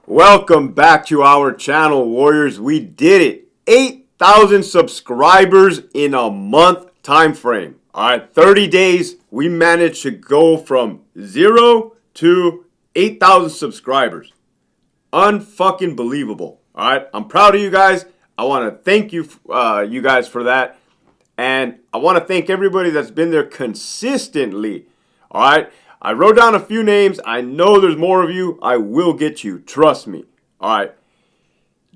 Welcome back to our channel, Warriors. We did it. 8,000 subscribers in a month time frame. All right, 30 days, we managed to go from 0 to 8,000 subscribers. Unfucking believable. All right, I'm proud of you guys. I want to thank you, you guys, for that. And I want to thank everybody that's been there consistently. All right. I wrote down a few names. I know there's more of you. I will get you. Trust me. All right.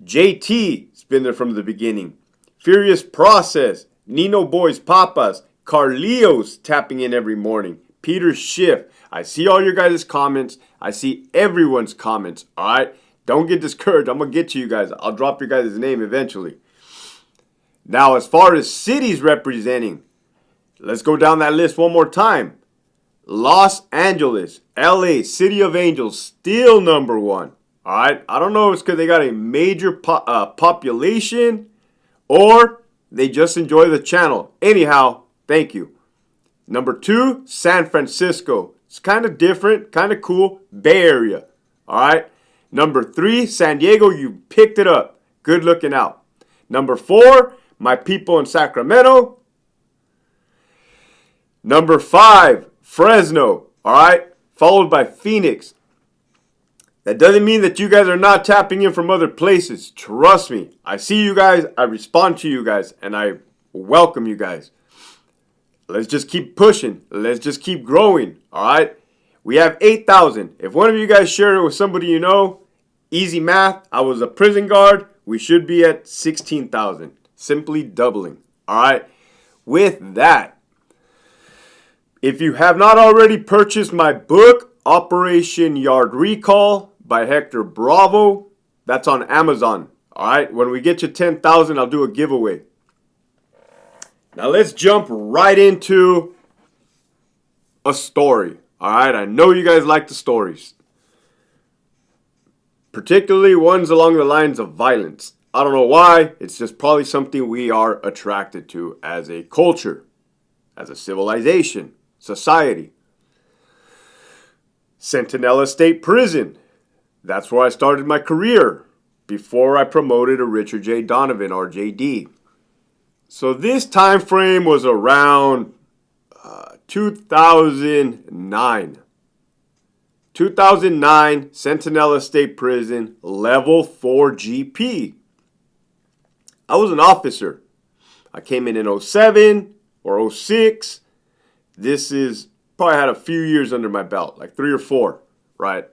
JT's been there from the beginning. Furious Process. Nino Boys Papas. Carlios tapping in every morning. Peter Schiff. I see all your guys' comments. I see everyone's comments. All right. Don't get discouraged. I'm going to get to you guys. I'll drop your guys' name eventually. Now, as far as cities representing, let's go down that list one more time. Los Angeles, LA, City of Angels, still number one. All right. I don't know if it's because they got a major population or they just enjoy the channel. Anyhow, thank you. Number 2, San Francisco. It's kind of different, kind of cool. Bay Area. All right. Number 3, San Diego. You picked it up. Good looking out. Number 4, my people in Sacramento. Number 5, Fresno, all right, followed by Phoenix. That doesn't mean that you guys are not tapping in from other places. Trust me. I see you guys, I respond to you guys, and I welcome you guys. Let's just keep pushing. Let's just keep growing, all right? We have 8,000. If one of you guys share it with somebody you know, easy math, I was a prison guard, we should be at 16,000. Simply doubling, all right? With that, if you have not already purchased my book, Operation Yard Recall by Hector Bravo, that's on Amazon. All right, when we get to 10,000, I'll do a giveaway. Now let's jump right into a story. All right, I know you guys like the stories, particularly ones along the lines of violence. I don't know why. It's just probably something we are attracted to as a culture, as a civilization. Society. Centinela State Prison. That's where I started my career before I promoted to Richard J. Donovan, RJD. So this time frame was around 2009. 2009, Centinela State Prison, level 4 GP. I was an officer. I came in 07 or 06. This is probably had a few years under my belt, like 3 or 4, right?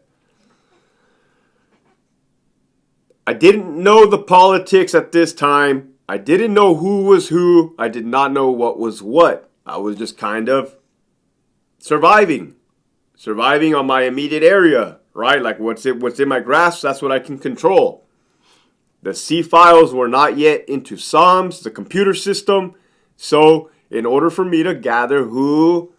I didn't know the politics at this time. I didn't know who was who. I did not know what was what. I was just kind of surviving on my immediate area, right? Like what's in my grasp, that's what I can control. The C files were not yet into SOMS, the computer system, so in order for me to gather who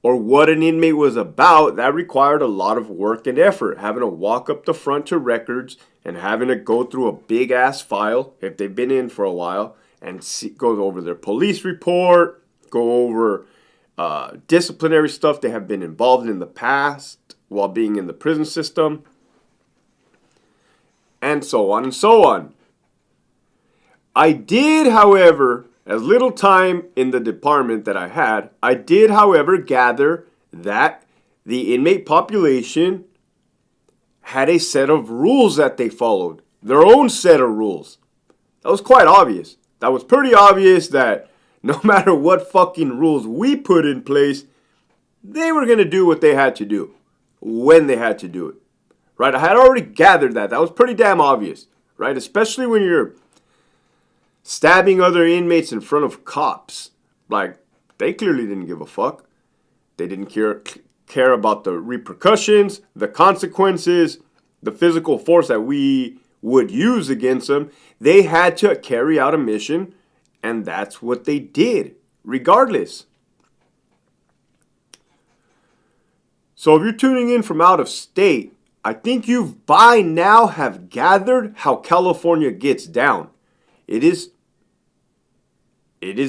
or what an inmate was about, that required a lot of work and effort. Having to walk up the front to records and having to go through a big-ass file, if they've been in for a while, and go over their police report, go over disciplinary stuff they have been involved in the past while being in the prison system, and so on and so on. I did, however, as little time in the department that I had, I did, however, gather that the inmate population had a set of rules that they followed. Their own set of rules. That was quite obvious. That was pretty obvious that no matter what fucking rules we put in place, they were going to do what they had to do when they had to do it. Right? I had already gathered that. That was pretty damn obvious. Right? Especially when you're stabbing other inmates in front of cops. Like, they clearly didn't give a fuck. They didn't care about the repercussions, the consequences, the physical force that we would use against them. They had to carry out a mission, and that's what they did, regardless. So if you're tuning in from out of state, I think you by now have gathered how California gets down. It is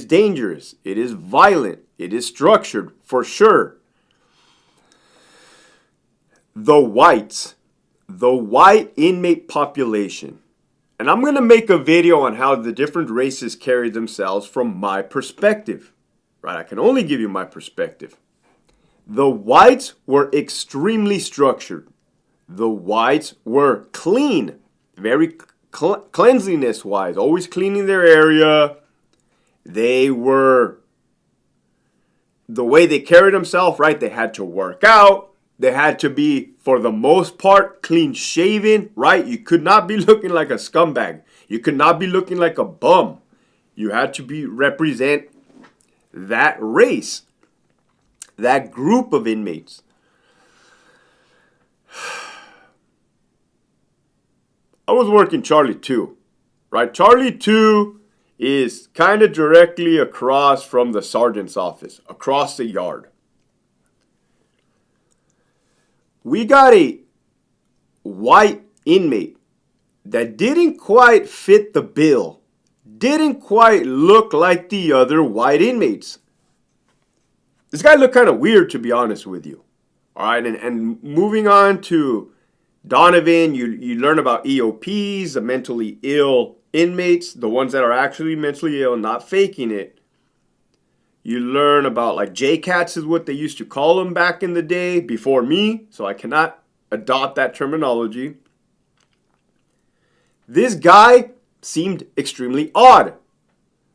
dangerous. It is violent. It is structured, for sure. The whites The white inmate population. And I'm going to make a video on how the different races carry themselves from my perspective. Right? I can only give you my perspective. The whites were extremely structured. The whites were clean. Very cleanliness wise. Always cleaning their area. They were, the way they carried themselves, right? They had to work out. They had to be, for the most part, clean shaven, right? You could not be looking like a scumbag. You could not be looking like a bum. You had to represent that race, that group of inmates. I was working Charlie 2, right? Charlie 2 is kind of directly across from the sergeant's office, across the yard. We got a white inmate that didn't quite fit the bill, didn't quite look like the other white inmates. This guy looked kind of weird, to be honest with you. All right, and moving on to Donovan, you learn about EOPs, the mentally ill inmates, the ones that are actually mentally ill, not faking it. You learn about, like, J-Cats is what they used to call them back in the day before me, so I cannot adopt that terminology. This guy seemed extremely odd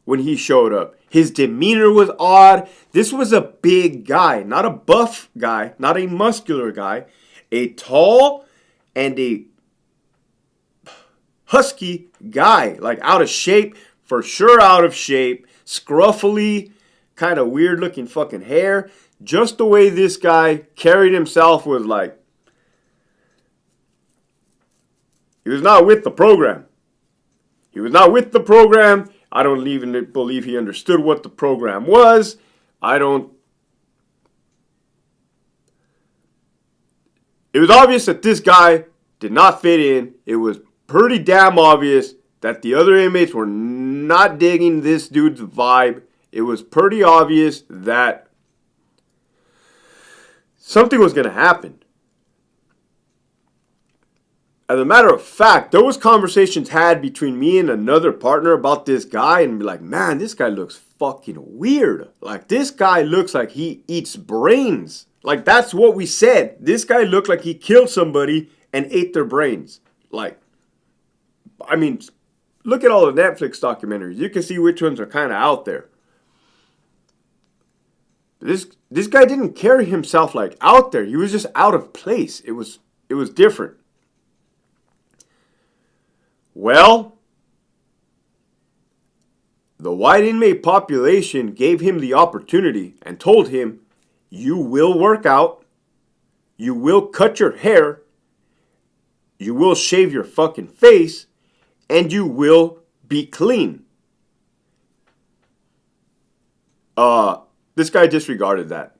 when he showed up. His demeanor was odd. This was a big guy, not a buff guy, not a muscular guy, a tall and a husky guy, like out of shape, for sure out of shape, scruffily, kind of weird looking fucking hair. Just the way this guy carried himself was like, he was not with the program. He was not with the program. I don't even believe he understood what the program was. It was obvious that this guy did not fit in. It was pretty damn obvious that the other inmates were not digging this dude's vibe. It was pretty obvious that something was going to happen. As a matter of fact, there was conversations had between me and another partner about this guy, and be like, man, this guy looks fucking weird. Like, this guy looks like he eats brains. Like, that's what we said. This guy looked like he killed somebody and ate their brains. Like, I mean, look at all the Netflix documentaries. You can see which ones are kind of out there. This guy didn't carry himself like out there. He was just out of place. It was different. Well, the white inmate population gave him the opportunity and told him, you will work out, you will cut your hair, you will shave your fucking face, and you will be clean. This guy disregarded that.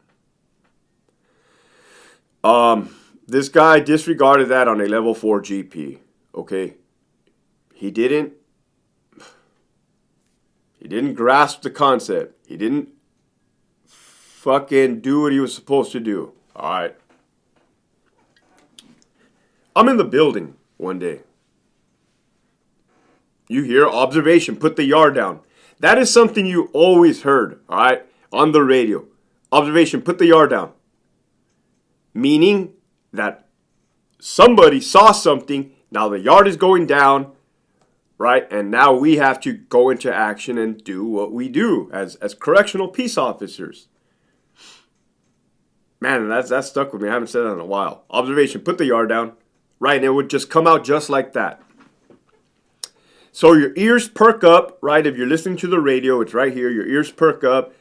This guy disregarded that on a level 4 GP, okay? He didn't grasp the concept. He didn't fucking do what he was supposed to do. All right. I'm in the building one day. You hear observation, put the yard down. That is something you always heard, all right, on the radio. Observation, put the yard down. Meaning that somebody saw something, now the yard is going down, right? And now we have to go into action and do what we do as correctional peace officers. Man, that stuck with me. I haven't said that in a while. Observation, put the yard down, right? And it would just come out just like that. So your ears perk up, right? If you're listening to the radio, it's right here. Your ears perk up.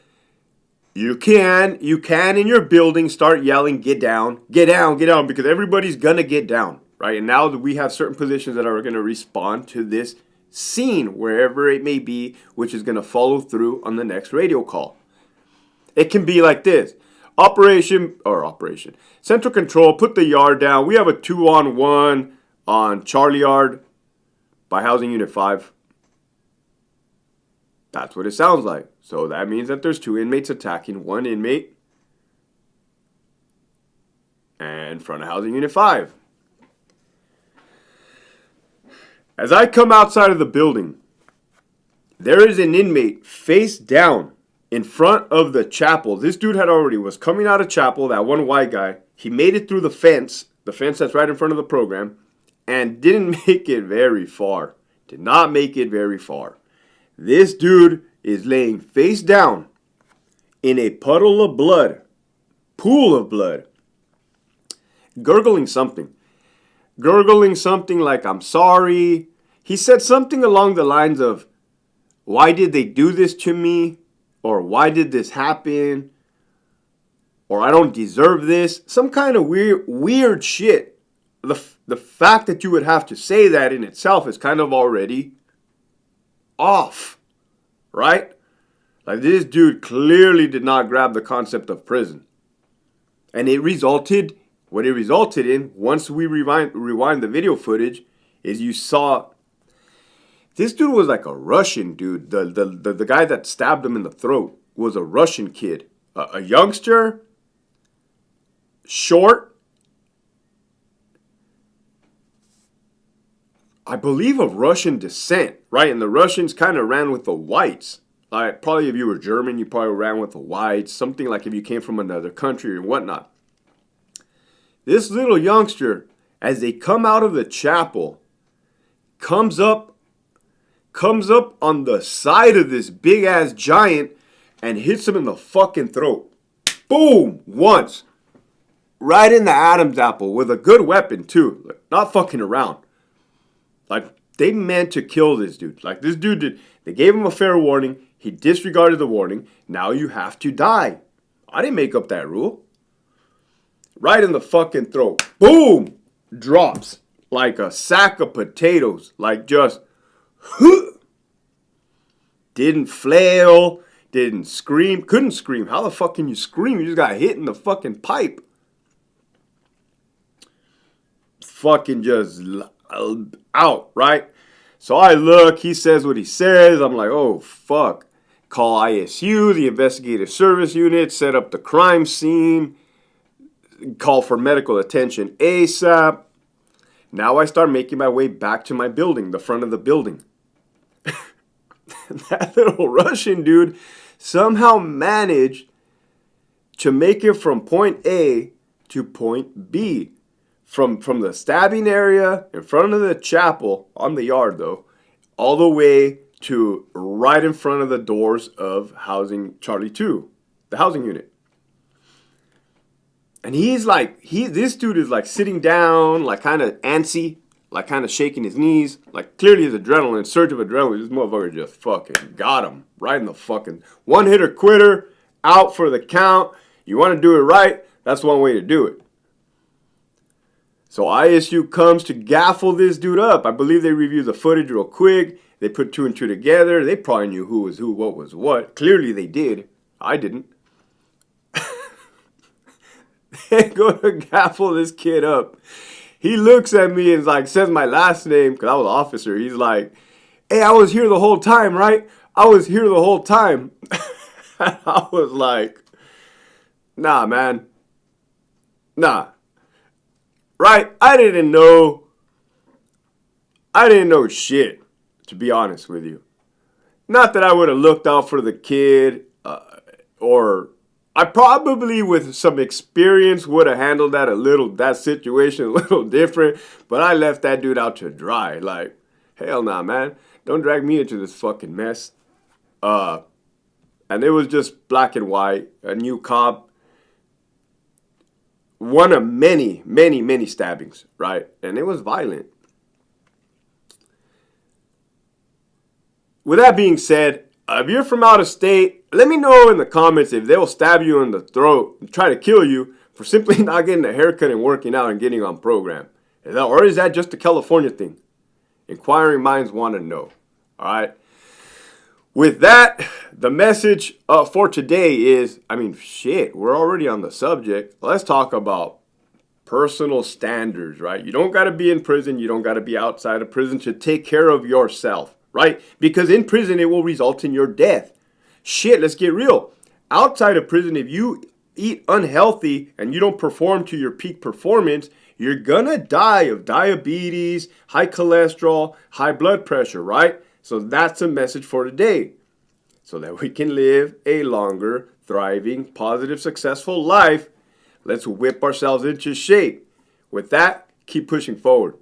You can in your building start yelling, get down, get down, get down, because everybody's going to get down, right? And now that we have certain positions that are going to respond to this scene, wherever it may be, which is going to follow through on the next radio call. It can be like this. Operation. Central Control, put the yard down. We have a 2-on-1 on Charlie Yard by Housing Unit 5. That's what it sounds like. So that means that there's 2 inmates attacking 1 inmate in front of Housing Unit 5. As I come outside of the building, there is an inmate face down in front of the chapel. This dude was coming out of chapel, that one white guy. He made it through the fence that's right in front of the program, and didn't make it very far. Did not make it very far. This dude is laying face down in a pool of blood, gurgling something like, "I'm sorry." He said something along the lines of, "Why did they do this to me?" Or "Why did this happen?" Or "I don't deserve this." Some kind of weird shit. The fact that you would have to say that in itself is kind of already off, right? Like, this dude clearly did not grab the concept of prison. And what it resulted in, once we rewind the video footage, is you saw this dude was like a Russian dude. The guy that stabbed him in the throat was a Russian kid. A youngster, short, I believe of Russian descent, right? And the Russians kind of ran with the whites. Like, probably if you were German, you probably ran with the whites. Something like if you came from another country or whatnot. This little youngster, as they come out of the chapel, comes up on the side of this big ass giant and hits him in the fucking throat. Boom! Once. Right in the Adam's apple with a good weapon too. Like, not fucking around. Like, they meant to kill this dude. Like, this dude they gave him a fair warning. He disregarded the warning. Now you have to die. I didn't make up that rule. Right in the fucking throat. Boom! Drops. Like a sack of potatoes. Like, just didn't flail, didn't scream, couldn't scream. How the fuck can you scream? You just got hit in the fucking pipe. Fucking just out, right? So I look, he says what he says. I'm like, oh, fuck. Call ISU, the investigative service unit, set up the crime scene, call for medical attention ASAP. Now I start making my way back to my building, the front of the building. That little Russian dude somehow managed to make it from point A to point B. From the stabbing area in front of the chapel, on the yard though, all the way to right in front of the doors of housing Charlie 2, the housing unit. And this dude is like sitting down, like kind of antsy, like kind of shaking his knees, like clearly his adrenaline, surge of adrenaline. This motherfucker just fucking got him right in the fucking one hitter quitter, out for the count. You want to do it right? That's one way to do it. So ISU comes to gaffle this dude up. I believe they reviewed the footage real quick. They put two and two together. They probably knew who was who, what was what. Clearly they did. I didn't. They go to gaffle this kid up. He looks at me and like says my last name, because I was an officer. He's like, "Hey, I was here the whole time, right? I was here the whole time." I was like, "Nah, man. Nah. Right? I didn't know shit, to be honest with you. Not that I would have looked out for the kid, or I probably, with some experience, would have handled that situation a little different, but I left that dude out to dry. Like, hell nah, man. Don't drag me into this fucking mess." And it was just black and white, a new cop. One of many, many, many stabbings, right? And it was violent. With that being said, if you're from out of state, let me know in the comments if they'll stab you in the throat and try to kill you for simply not getting a haircut and working out and getting on program. Or is that just a California thing? Inquiring minds want to know. All right. With that, the message for today is, we're already on the subject. Let's talk about personal standards, right? You don't got to be in prison. You don't got to be outside of prison to take care of yourself, right? Because in prison, it will result in your death. Shit, let's get real. Outside of prison, if you eat unhealthy and you don't perform to your peak performance, you're gonna die of diabetes, high cholesterol, high blood pressure, right? So that's a message for today. So that we can live a longer, thriving, positive, successful life, let's whip ourselves into shape. With that, keep pushing forward.